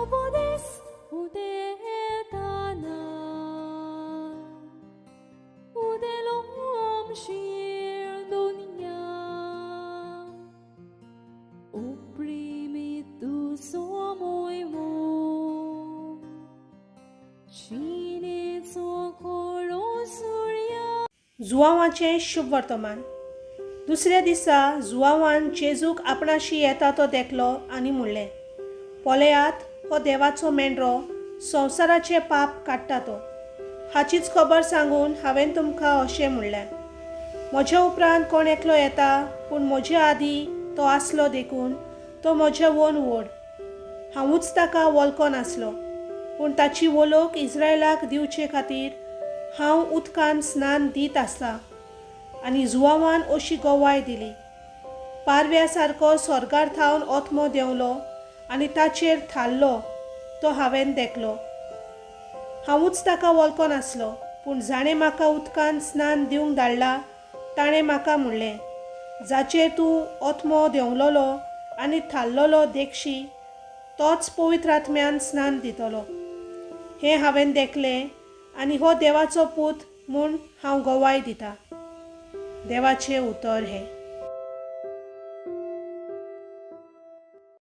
です腕たな腕lom shir dunia oprimido somoi mo chine socorro surya. जुवांवाचें शुभ वर्तमान. दुसऱ्या दिसा जुवांवान जेजूक आपणाशी येता तो देखलो आनी म्हणलें, पळयात हो देवाचो मेंढरो संवसाराचे पाप काडटा तो. हाचीच खबर सांगून हांवें तुमकां अशें म्हणलें. म्हजे उपरांत कोण एकलो येता, पूण म्हजे आदीं तो आसलो देखून तो म्हजे वोन व्हड. हांवूच ताका वळखो नासलो, पूण ताची वळख इस्रायलाक दिवचे खातीर हांव उदकान स्नान दीत आसतां. आनी जुवांवान अशी गवाय दिली. पारव्या सारको स्वर्गार थावन ओतमो देंवलो आनी ताचेर थारलो तो हांवें देखलो. हांवूच ताका वळखो नासलो, पूण जाणें म्हाका उदकान स्नान दिवंक धाडला ताणें म्हाका म्हणलें, जाचेर तूं ओतमो देंवलोलो आनी थारलोलो देखशी तोच पवित्र आत्म्यान स्नान दितलो. हें हांवें देखलें आनी हो देवाचो पूत म्हूण हांव गवाय दितां. देवाचें उतर हें.